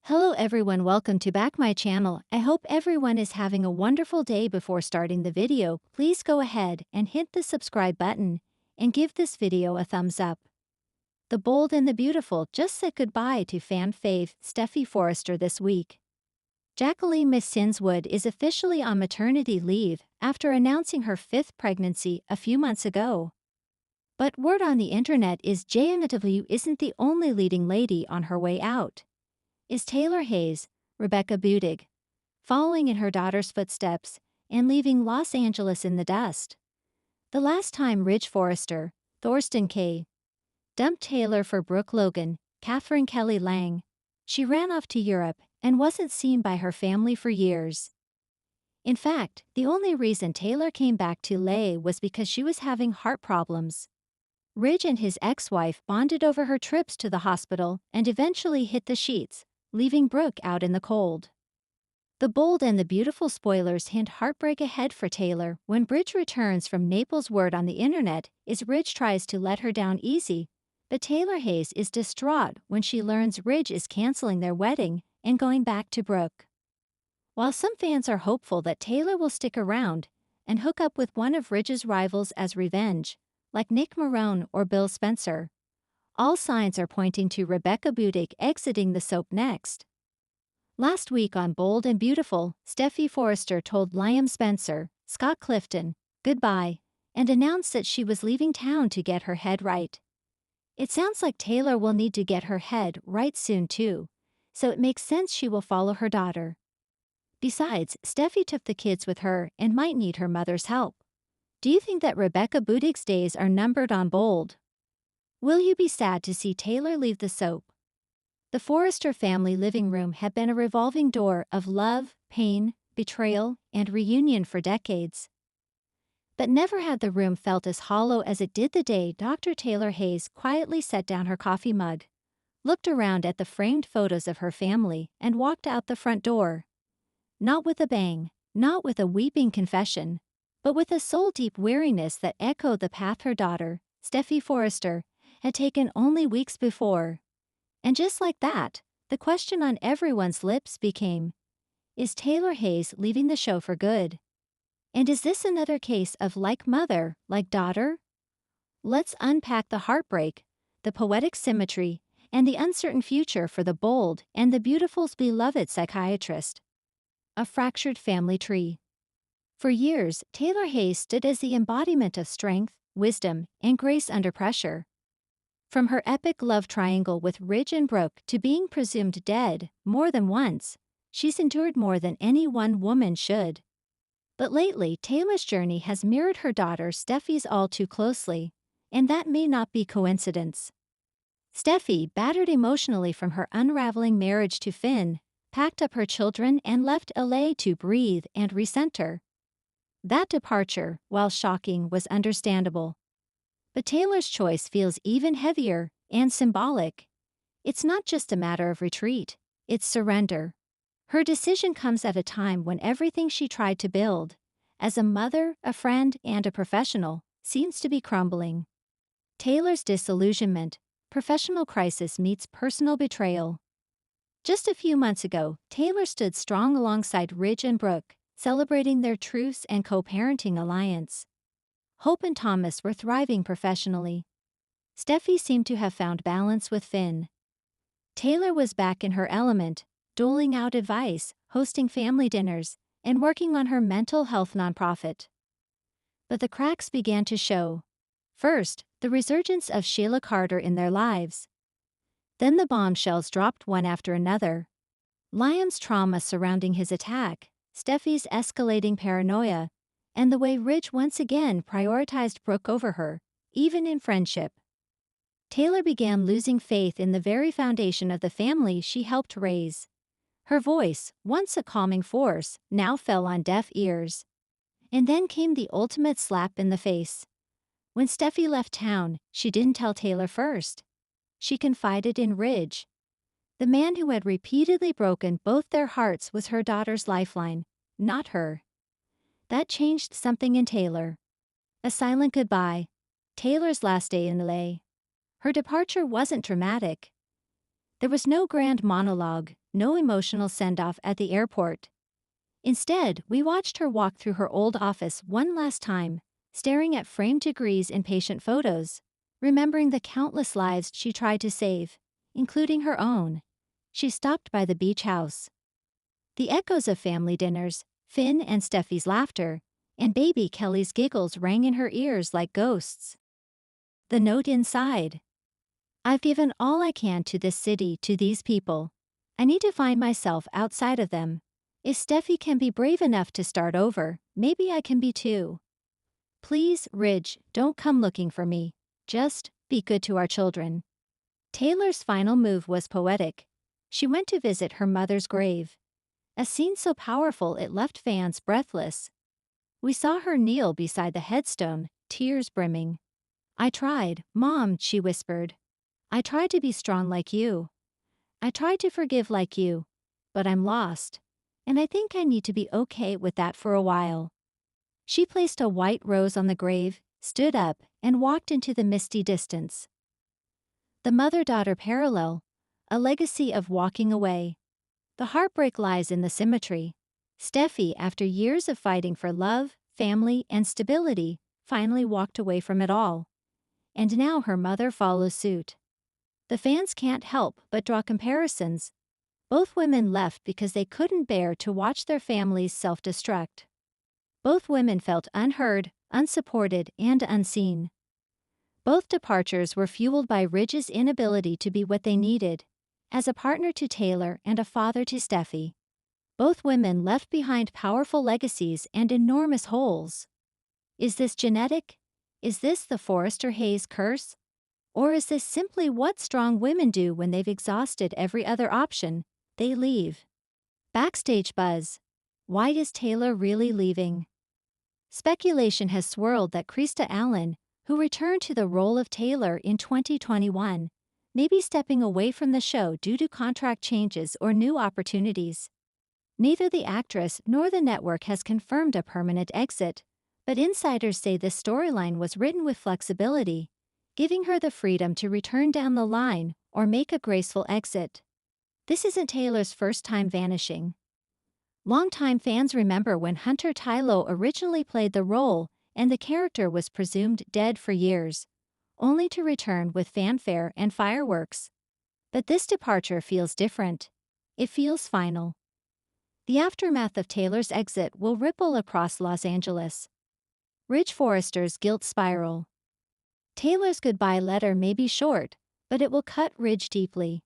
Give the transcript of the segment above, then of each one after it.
Hello everyone, welcome to back my channel. I hope everyone is having a wonderful day. Before starting the video, please go ahead and hit the subscribe button and give this video a thumbs up. The Bold and the Beautiful just said goodbye to fan fave Steffy Forrester this week. Jacqueline Miss Sinswood is officially on maternity leave after announcing her fifth pregnancy a few months ago. But word on the internet is JNW isn't the only leading lady on her way out. Is Taylor Hayes, Rebecca Budig, following in her daughter's footsteps and leaving Los Angeles in the dust. The last time Ridge Forrester, Thorsten Kaye, dumped Taylor for Brooke Logan, Catherine Kelly Lang, she ran off to Europe and wasn't seen by her family for years. In fact, the only reason Taylor came back to LA was because she was having heart problems. Ridge and his ex-wife bonded over her trips to the hospital and eventually hit the sheets, leaving Brooke out in the cold. The Bold and the Beautiful spoilers hint heartbreak ahead for Taylor when Ridge returns from Naples. Word on the internet is Ridge tries to let her down easy, but Taylor Hayes is distraught when she learns Ridge is canceling their wedding and going back to Brooke. While some fans are hopeful that Taylor will stick around and hook up with one of Ridge's rivals as revenge, like Nick Marone or Bill Spencer, all signs are pointing to Rebecca Budig exiting the soap next. Last week on Bold and Beautiful, Steffy Forrester told Liam Spencer, Scott Clifton, goodbye, and announced that she was leaving town to get her head right. It sounds like Taylor will need to get her head right soon too, so it makes sense she will follow her daughter. Besides, Steffy took the kids with her and might need her mother's help. Do you think that Rebecca Budig's days are numbered on Bold? Will you be sad to see Taylor leave the soap? The Forrester family living room had been a revolving door of love, pain, betrayal, and reunion for decades. But never had the room felt as hollow as it did the day Dr. Taylor Hayes quietly set down her coffee mug, looked around at the framed photos of her family, and walked out the front door. Not with a bang, not with a weeping confession, but with a soul-deep weariness that echoed the path her daughter, Steffy Forrester, had taken only weeks before. And just like that, the question on everyone's lips became, is Taylor Hayes leaving the show for good? And is this another case of like mother, like daughter? Let's unpack the heartbreak, the poetic symmetry, and the uncertain future for the Bold and the Beautiful's beloved psychiatrist. A fractured family tree. For years, Taylor Hayes stood as the embodiment of strength, wisdom, and grace under pressure. From her epic love triangle with Ridge and Brooke to being presumed dead more than once, she's endured more than any one woman should. But lately, Taylor's journey has mirrored her daughter Steffy's all too closely, and that may not be coincidence. Steffy, battered emotionally from her unraveling marriage to Finn, packed up her children and left LA to breathe and recenter. That departure, while shocking, was understandable. But Taylor's choice feels even heavier and symbolic. It's not just a matter of retreat, it's surrender. Her decision comes at a time when everything she tried to build, as a mother, a friend, and a professional, seems to be crumbling. Taylor's disillusionment, professional crisis meets personal betrayal. Just a few months ago, Taylor stood strong alongside Ridge and Brooke, celebrating their truce and co-parenting alliance. Hope and Thomas were thriving professionally. Steffy seemed to have found balance with Finn. Taylor was back in her element, doling out advice, hosting family dinners, and working on her mental health nonprofit. But the cracks began to show. First, the resurgence of Sheila Carter in their lives. Then the bombshells dropped one after another. Liam's trauma surrounding his attack, Steffy's escalating paranoia, and the way Ridge once again prioritized Brooke over her, even in friendship. Taylor began losing faith in the very foundation of the family she helped raise. Her voice, once a calming force, now fell on deaf ears. And then came the ultimate slap in the face. When Steffy left town, she didn't tell Taylor first. She confided in Ridge. The man who had repeatedly broken both their hearts was her daughter's lifeline, not her. That changed something in Taylor. A silent goodbye. Taylor's last day in LA. Her departure wasn't dramatic. There was no grand monologue, no emotional send-off at the airport. Instead, we watched her walk through her old office one last time, staring at framed degrees in patient photos, remembering the countless lives she tried to save, including her own. She stopped by the beach house. The echoes of family dinners, Finn and Steffi's laughter, and baby Kelly's giggles rang in her ears like ghosts. The note inside. I've given all I can to this city, to these people. I need to find myself outside of them. If Steffi can be brave enough to start over, maybe I can be too. Please, Ridge, don't come looking for me. Just be good to our children. Taylor's final move was poetic. She went to visit her mother's grave. A scene so powerful it left fans breathless. We saw her kneel beside the headstone, tears brimming. I tried, Mom, she whispered. I tried to be strong like you. I tried to forgive like you. But I'm lost. And I think I need to be okay with that for a while. She placed a white rose on the grave, stood up, and walked into the misty distance. The mother-daughter parallel, a legacy of walking away. The heartbreak lies in the symmetry. Steffi, after years of fighting for love, family, and stability, finally walked away from it all. And now her mother follows suit. The fans can't help but draw comparisons. Both women left because they couldn't bear to watch their families self-destruct. Both women felt unheard, unsupported, and unseen. Both departures were fueled by Ridge's inability to be what they needed, as a partner to Taylor and a father to Steffi. Both women left behind powerful legacies and enormous holes. Is this genetic? Is this the Forrester Hayes curse? Or is this simply what strong women do when they've exhausted every other option? They leave. Backstage buzz. Why is Taylor really leaving? Speculation has swirled that Krista Allen, who returned to the role of Taylor in 2021, may be stepping away from the show due to contract changes or new opportunities. Neither the actress nor the network has confirmed a permanent exit, but insiders say this storyline was written with flexibility, giving her the freedom to return down the line or make a graceful exit. This isn't Taylor's first time vanishing. Longtime fans remember when Hunter Tylo originally played the role and the character was presumed dead for years, only to return with fanfare and fireworks. But this departure feels different. It feels final. The aftermath of Taylor's exit will ripple across Los Angeles. Ridge Forrester's guilt spiral. Taylor's goodbye letter may be short, but it will cut Ridge deeply.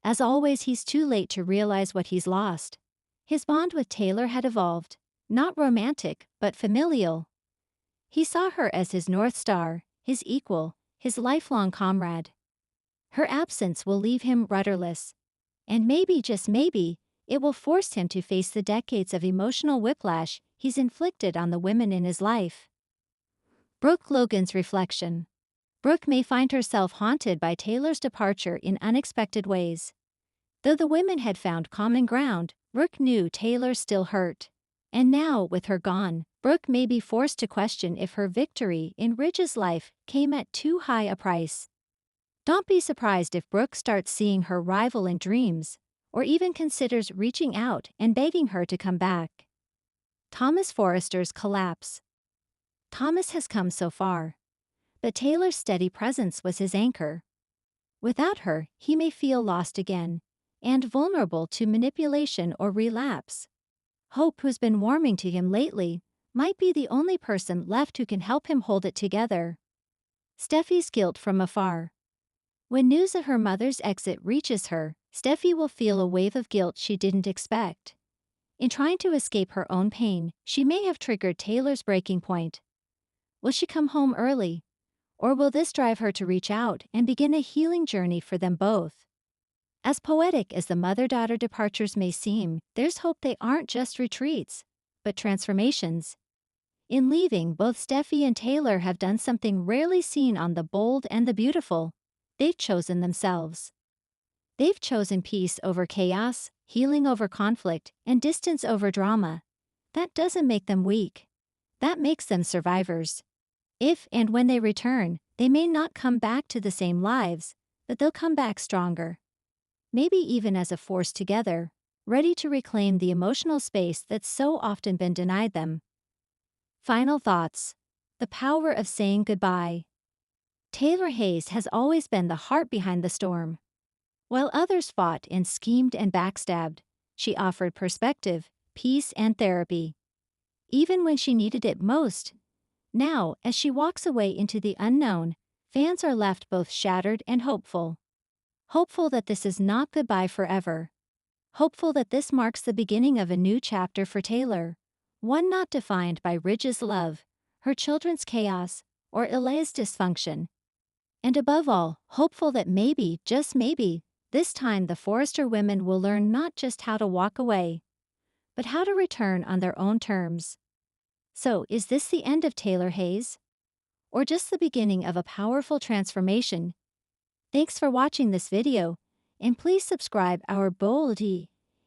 As always, he's too late to realize what he's lost. His bond with Taylor had evolved, not romantic, but familial. He saw her as his North Star, his equal, his lifelong comrade. Her absence will leave him rudderless. And maybe, just maybe, it will force him to face the decades of emotional whiplash he's inflicted on the women in his life. Brooke Logan's reflection. Brooke may find herself haunted by Taylor's departure in unexpected ways. Though the women had found common ground, Brooke knew Taylor still hurt. And now, with her gone, Brooke may be forced to question if her victory in Ridge's life came at too high a price. Don't be surprised if Brooke starts seeing her rival in dreams, or even considers reaching out and begging her to come back. Thomas Forrester's collapse. Thomas has come so far. But Taylor's steady presence was his anchor. Without her, he may feel lost again, and vulnerable to manipulation or relapse. Hope, who's been warming to him lately, might be the only person left who can help him hold it together. Steffi's guilt from afar. When news of her mother's exit reaches her, Steffi will feel a wave of guilt she didn't expect. In trying to escape her own pain, she may have triggered Taylor's breaking point. Will she come home early? Or will this drive her to reach out and begin a healing journey for them both? As poetic as the mother-daughter departures may seem, there's hope they aren't just retreats, but transformations. In leaving, both Steffi and Taylor have done something rarely seen on The Bold and the Beautiful. They've chosen themselves. They've chosen peace over chaos, healing over conflict, and distance over drama. That doesn't make them weak. That makes them survivors. If and when they return, they may not come back to the same lives, but they'll come back stronger. maybe even as a force together, ready to reclaim the emotional space that's so often been denied them. Final thoughts. The power of saying goodbye. Taylor Hayes has always been the heart behind the storm. While others fought and schemed and backstabbed, she offered perspective, peace, and therapy. Even when she needed it most. Now, as she walks away into the unknown, fans are left both shattered and hopeful. Hopeful that this is not goodbye forever. Hopeful that this marks the beginning of a new chapter for Taylor. One not defined by Ridge's love, her children's chaos, or Elia's dysfunction. And above all, hopeful that maybe, just maybe, this time the Forrester women will learn not just how to walk away, but how to return on their own terms. So, is this the end of Taylor Hayes? Or just the beginning of a powerful transformation? Thanks for watching this video, and please subscribe our Bold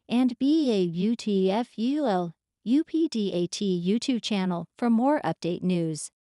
and BAUTFUL UPDAT YouTube channel for more update news.